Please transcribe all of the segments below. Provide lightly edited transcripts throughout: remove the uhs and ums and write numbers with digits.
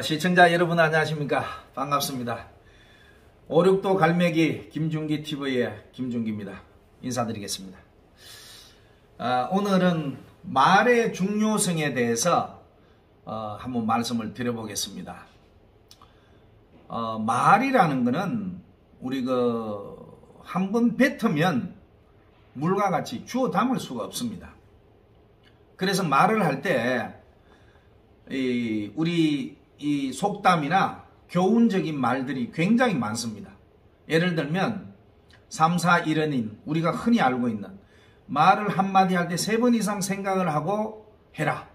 시청자 여러분 안녕하십니까? 반갑습니다. 5,6도 갈매기 김준기 TV의 김준기입니다. 인사드리겠습니다. 오늘은 말의 중요성에 대해서 한번 말씀을 드려보겠습니다. 말이라는 것은 우리 한번 뱉으면 물과 같이 주워 담을 수가 없습니다. 그래서 말을 할 때 우리 이 속담이나 교훈적인 말들이 굉장히 많습니다. 예를 들면 3, 4, 1원인 우리가 흔히 알고 있는 말을 한마디 할 때 3번 이상 생각을 하고 해라,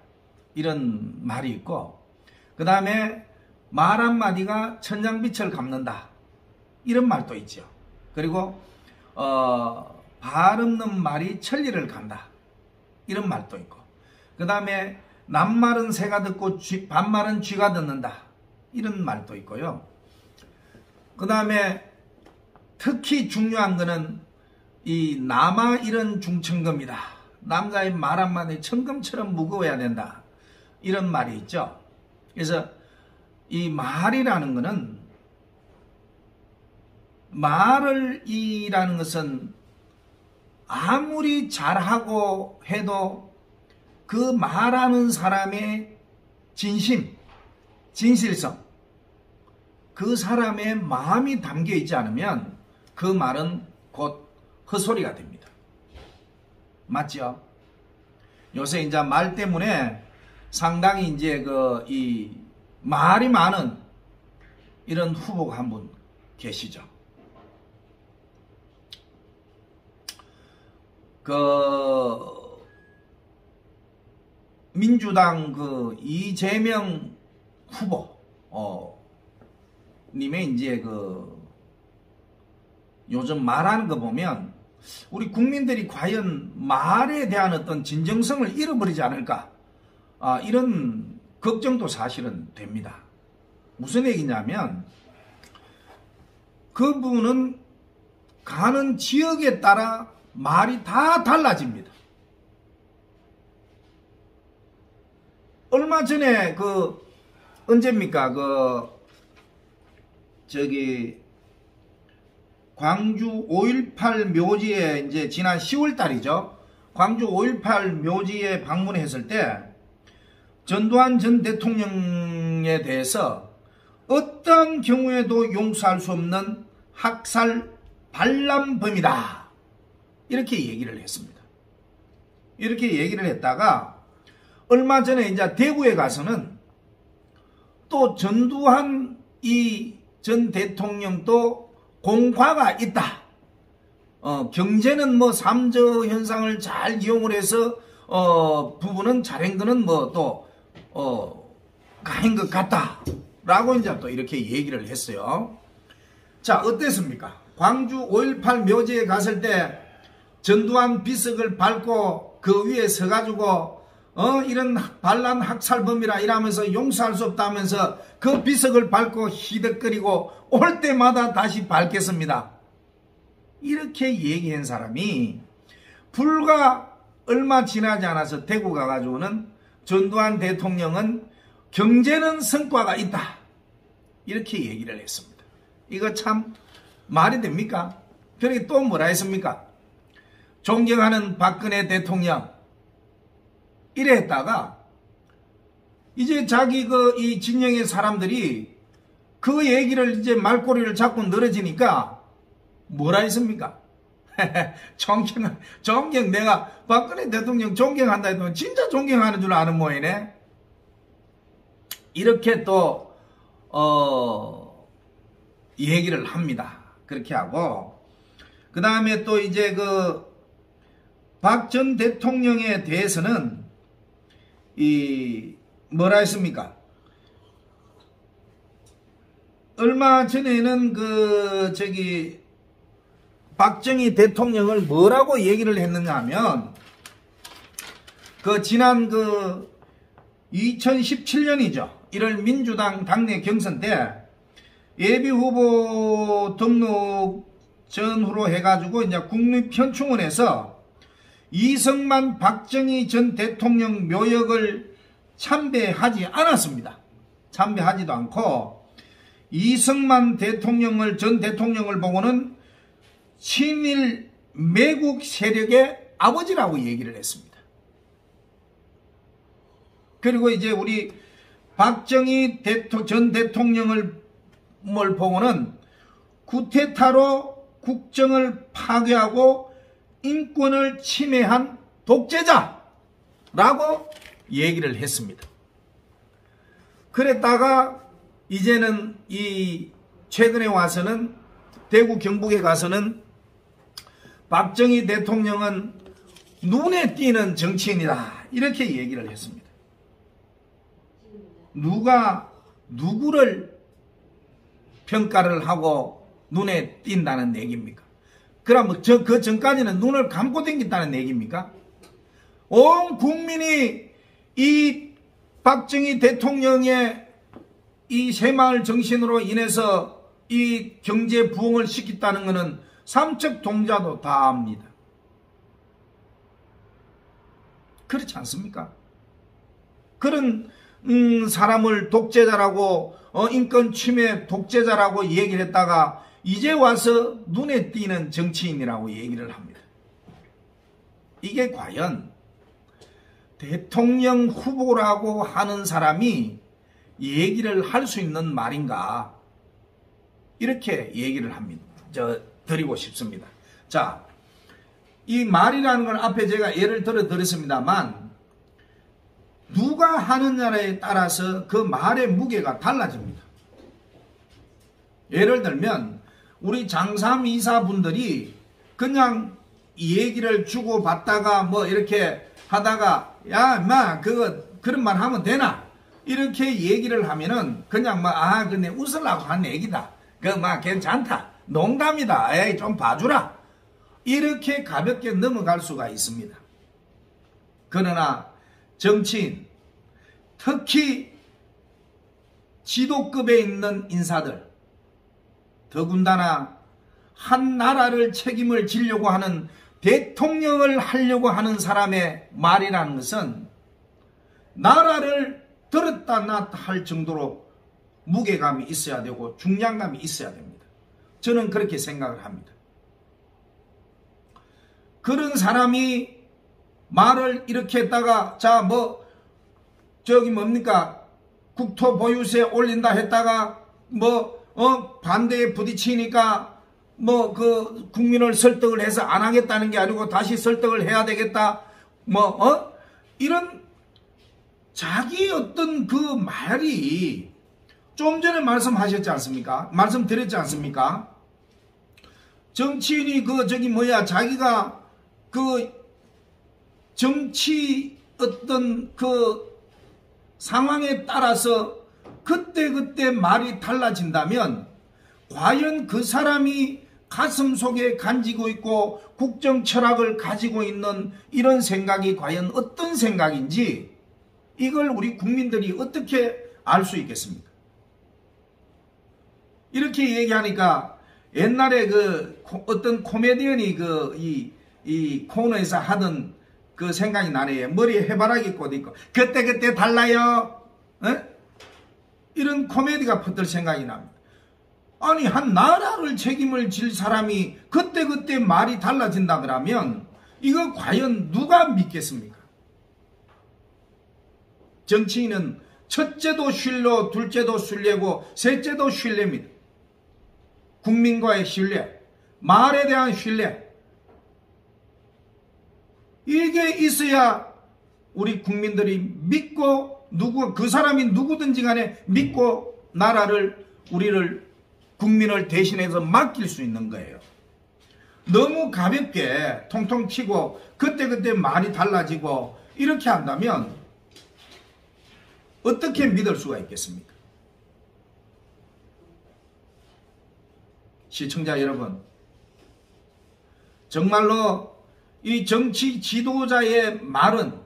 이런 말이 있고, 그 다음에 말 한마디가 천냥빛을 갚는다, 이런 말도 있죠. 그리고 발 없는 말이 천리를 간다, 이런 말도 있고, 그 다음에 남말은 새가 듣고 반말은 쥐가 듣는다, 이런 말도 있고요. 그 다음에 특히 중요한 거는 이 남아 이런 중천금이다, 남자의 말 한마디 천금처럼 무거워야 된다, 이런 말이 있죠. 그래서 이 말이라는 거는, 말이라는 것은 아무리 잘하고 해도 그 말하는 사람의 진심, 진실성, 그 사람의 마음이 담겨 있지 않으면 그 말은 곧 헛소리가 됩니다. 맞죠? 요새 이제 말 때문에 상당히 이제 이 말이 많은 이런 후보가 한 분 계시죠. 민주당 이재명 후보 님의 이제 요즘 말하는 거 보면 우리 국민들이 과연 말에 대한 어떤 진정성을 잃어버리지 않을까, 이런 걱정도 사실은 됩니다. 무슨 얘기냐면, 그분은 가는 지역에 따라 말이 다 달라집니다. 얼마 전에 언제입니까? 광주 5.18 묘지에 이제 지난 10월 달이죠. 광주 5.18 묘지에 방문했을 때 전두환 전 대통령에 대해서 어떤 경우에도 용서할 수 없는 학살 반란범이다, 이렇게 얘기를 했습니다. 이렇게 얘기를 했다가 얼마 전에 이제 대구에 가서는 또 전두환 전 대통령도 공과가 있다. 경제는 삼저 현상을 잘 이용을 해서 부부는 잘한 거는 가인 것 같다, 라고 이제 또 이렇게 얘기를 했어요. 자, 어땠습니까? 광주 5.18 묘지에 갔을 때 전두환 비석을 밟고 그 위에 서가지고 이런 반란 학살범이라 이러면서 용서할 수 없다면서 그 비석을 밟고 히덕거리고 올 때마다 다시 밟겠습니다, 이렇게 얘기한 사람이 불과 얼마 지나지 않아서 대구 가가지고는 전두환 대통령은 경제는 성과가 있다, 이렇게 얘기를 했습니다. 이거 참 말이 됩니까? 그러게 또 뭐라 했습니까? 존경하는 박근혜 대통령, 이래 했다가 이제 자기 이 진영의 사람들이 그 얘기를 이제 말꼬리를 잡고 늘어지니까 뭐라 했습니까? 존경, 내가 박근혜 대통령 존경한다 했더니 진짜 존경하는 줄 아는 모양이네. 이렇게 또 얘기를 합니다. 그렇게 하고, 그 다음에 또 이제 박 전 대통령에 대해서는 뭐라 했습니까? 얼마 전에는 박정희 대통령을 뭐라고 얘기를 했느냐 하면, 지난 2017년이죠. 1월 민주당 당내 경선 때 예비후보 등록 전후로 해가지고 이제 국립현충원에서 이승만 박정희 전 대통령 묘역을 참배하지 않았습니다. 참배하지도 않고 이승만 전 대통령을 보고는 친일 매국 세력의 아버지라고 얘기를 했습니다. 그리고 이제 우리 박정희 전 대통령을 보고는 쿠데타로 국정을 파괴하고 인권을 침해한 독재자라고 얘기를 했습니다. 그랬다가 이제는 이 최근에 와서는 대구 경북에 가서는 박정희 대통령은 눈에 띄는 정치인이다 이렇게 얘기를 했습니다. 누가 누구를 평가를 하고 눈에 띈다는 얘기입니까? 그럼 그 전까지는 눈을 감고 댕겼다는 얘기입니까? 온 국민이 이 박정희 대통령의 이 새마을 정신으로 인해서 이 경제 부흥을 시켰다는 것은 삼척 동자도 다 압니다. 그렇지 않습니까? 그런 사람을 독재자라고 인권 침해 독재자라고 얘기를 했다가 이제 와서 눈에 띄는 정치인이라고 얘기를 합니다. 이게 과연 대통령 후보라고 하는 사람이 얘기를 할 수 있는 말인가? 이렇게 얘기를 합니다. 드리고 싶습니다. 자, 이 말이라는 걸 앞에 제가 예를 들어 드렸습니다만 누가 하느냐에 따라서 그 말의 무게가 달라집니다. 예를 들면 우리 장삼이사분들이 그냥 얘기를 주고받다가 뭐 이렇게 하다가 야 인마 그런 말 하면 되나 이렇게 얘기를 하면은 그냥 근데 웃으려고 한 얘기다 괜찮다 농담이다 에이 좀 봐주라 이렇게 가볍게 넘어갈 수가 있습니다. 그러나 정치인 특히 지도급에 있는 인사들 더군다나 한 나라를 책임을 지려고 하는 대통령을 하려고 하는 사람의 말이라는 것은 나라를 들었다 놨다 할 정도로 무게감이 있어야 되고 중량감이 있어야 됩니다. 저는 그렇게 생각을 합니다. 그런 사람이 말을 이렇게 했다가 국토 보유세 올린다 했다가 반대에 부딪히니까 국민을 설득을 해서 안 하겠다는 게 아니고 다시 설득을 해야 되겠다 이런 자기 어떤 그 말이 좀 전에 말씀하셨지 않습니까? 말씀드렸지 않습니까? 정치인이 자기가 정치 어떤 상황에 따라서 그때 말이 달라진다면 과연 그 사람이 가슴 속에 간지고 있고 국정 철학을 가지고 있는 이런 생각이 과연 어떤 생각인지 이걸 우리 국민들이 어떻게 알 수 있겠습니까? 이렇게 얘기하니까 옛날에 어떤 코미디언이 이 코너에서 하던 그 생각이 나네요. 머리에 해바라기 꽃 있고 그때 달라요. 이런 코미디가 퍼들 생각이 납니다. 아니 한 나라를 책임을 질 사람이 그때 말이 달라진다 그러면 이거 과연 누가 믿겠습니까? 정치인은 첫째도 신뢰, 둘째도 신뢰고 셋째도 신뢰입니다. 국민과의 신뢰, 말에 대한 신뢰 이게 있어야 우리 국민들이 믿고 그 사람이 누구든지 간에 믿고 나라를 국민을 대신해서 맡길 수 있는 거예요. 너무 가볍게 통통 튀고 그때 말이 달라지고 이렇게 한다면 어떻게 믿을 수가 있겠습니까? 시청자 여러분, 정말로 이 정치 지도자의 말은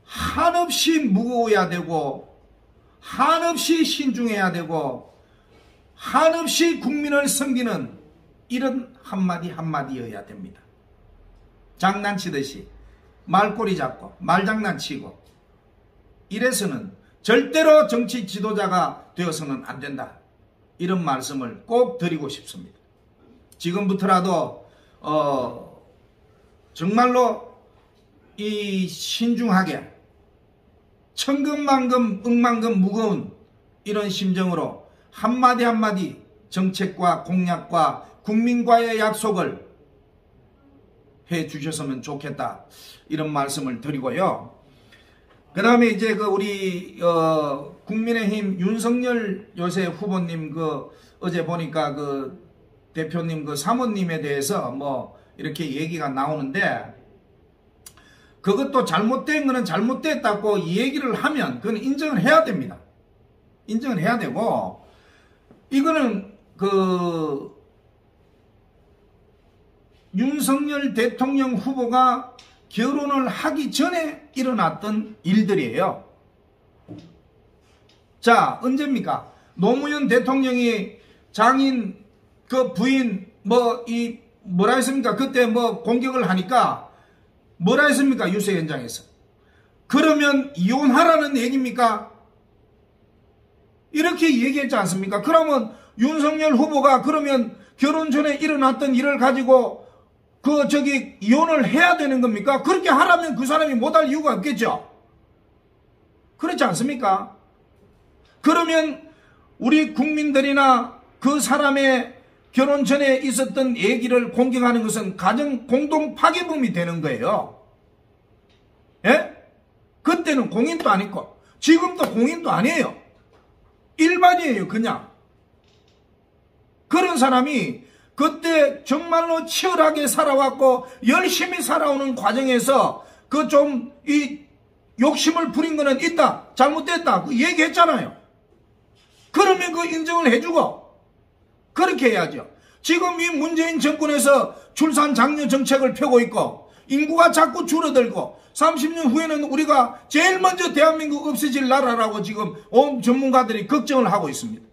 한없이 무거워야 되고 한없이 신중해야 되고 한없이 국민을 섬기는 이런 한마디여야 됩니다. 장난치듯이 말꼬리 잡고 말장난치고 이래서는 절대로 정치 지도자가 되어서는 안 된다. 이런 말씀을 꼭 드리고 싶습니다. 지금부터라도 정말로 이 신중하게 천금만금 억만금 무거운 이런 심정으로 한마디 한마디 정책과 공약과 국민과의 약속을 해 주셨으면 좋겠다. 이런 말씀을 드리고요. 그 다음에 이제 우리 국민의힘 윤석열 요새 후보님 어제 보니까 대표님 사모님에 대해서 뭐 이렇게 얘기가 나오는데, 그것도 잘못된 거는 잘못됐다고 이 얘기를 하면 그건 인정을 해야 됩니다. 인정을 해야 되고, 이거는 윤석열 대통령 후보가 결혼을 하기 전에 일어났던 일들이에요. 자, 언제입니까? 노무현 대통령이 장인 부인 뭐라 했습니까? 그때 공격을 하니까 뭐라 했습니까? 유세 현장에서. 그러면 이혼하라는 얘기입니까? 이렇게 얘기했지 않습니까? 그러면 윤석열 후보가 그러면 결혼 전에 일어났던 일을 가지고 이혼을 해야 되는 겁니까? 그렇게 하라면 그 사람이 못할 이유가 없겠죠? 그렇지 않습니까? 그러면 우리 국민들이나 그 사람의 결혼 전에 있었던 얘기를 공격하는 것은 가정 공동 파괴범이 되는 거예요. 예? 그때는 공인도 아니고 지금도 공인도 아니에요. 일반이에요. 그냥. 그런 사람이 그때 정말로 치열하게 살아왔고 열심히 살아오는 과정에서 이 욕심을 부린 거는 있다. 잘못됐다. 얘기했잖아요. 그러면 인정을 해주고 그렇게 해야죠. 지금 이 문재인 정권에서 출산 장려 정책을 펴고 있고 인구가 자꾸 줄어들고 30년 후에는 우리가 제일 먼저 대한민국 없어질 나라라고 지금 온 전문가들이 걱정을 하고 있습니다.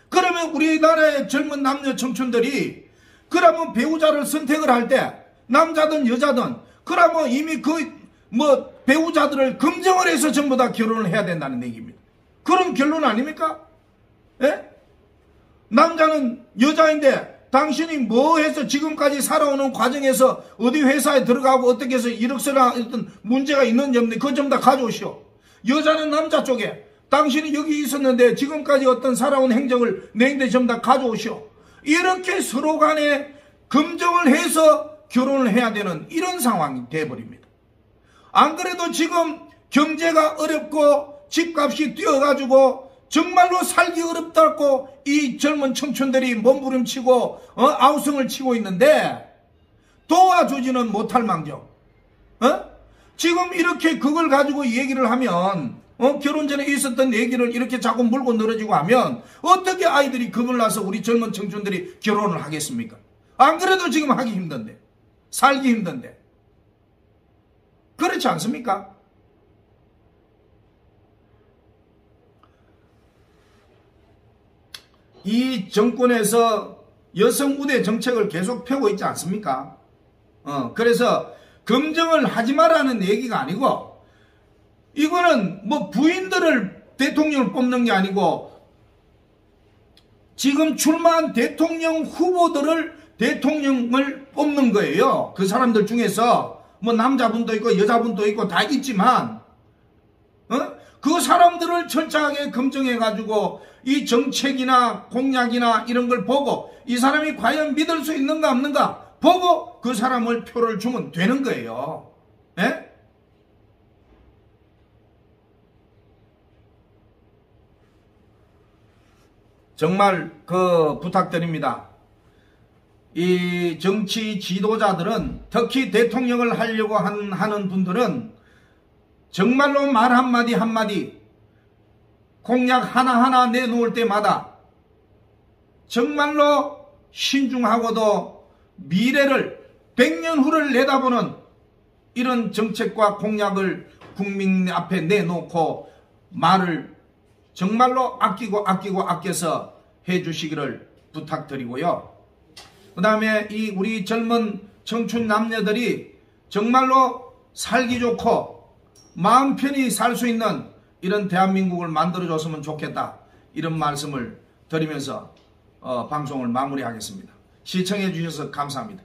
그러면 우리나라의 젊은 남녀 청춘들이 그러면 배우자를 선택을 할 때 남자든 여자든 그러면 이미 배우자들을 검증을 해서 전부 다 결혼을 해야 된다는 얘기입니다. 그런 결론 아닙니까? 예? 남자는 여자인데 당신이 뭐 해서 지금까지 살아오는 과정에서 어디 회사에 들어가고 어떻게 해서 이력서나 어떤 문제가 있는지 없는지 그거 좀 다 가져오시오. 여자는 남자 쪽에 당신이 여기 있었는데 지금까지 어떤 살아온 행적을 내인데 전부 다 가져오시오. 이렇게 서로 간에 검증을 해서 결혼을 해야 되는 이런 상황이 돼버립니다. 안 그래도 지금 경제가 어렵고 집값이 뛰어가지고 정말로 살기 어렵다고 이 젊은 청춘들이 몸부림치고 아우성을 치고 있는데 도와주지는 못할 망정. 지금 이렇게 그걸 가지고 얘기를 하면 결혼 전에 있었던 얘기를 이렇게 자꾸 물고 늘어지고 하면 어떻게 아이들이 겁을 나서 우리 젊은 청춘들이 결혼을 하겠습니까? 안 그래도 지금 하기 힘든데 살기 힘든데 그렇지 않습니까? 이 정권에서 여성 우대 정책을 계속 펴고 있지 않습니까? 그래서 검증을 하지 마라는 얘기가 아니고 이거는 부인들을 대통령을 뽑는 게 아니고 지금 출마한 대통령 후보들을 대통령을 뽑는 거예요. 그 사람들 중에서 남자분도 있고 여자분도 있고 다 있지만 그 사람들을 철저하게 검증해가지고 이 정책이나 공약이나 이런 걸 보고 이 사람이 과연 믿을 수 있는가 없는가 보고 그 사람을 표를 주면 되는 거예요. 예? 정말 부탁드립니다. 이 정치 지도자들은 특히 대통령을 하려고 하는 분들은 정말로 말 한마디 한마디 공약 하나하나 내놓을 때마다 정말로 신중하고도 미래를 100년 후를 내다보는 이런 정책과 공약을 국민 앞에 내놓고 말을 정말로 아껴서 해주시기를 부탁드리고요. 그 다음에 우리 젊은 청춘 남녀들이 정말로 살기 좋고 마음 편히 살 수 있는 이런 대한민국을 만들어줬으면 좋겠다. 이런 말씀을 드리면서 방송을 마무리하겠습니다. 시청해 주셔서 감사합니다.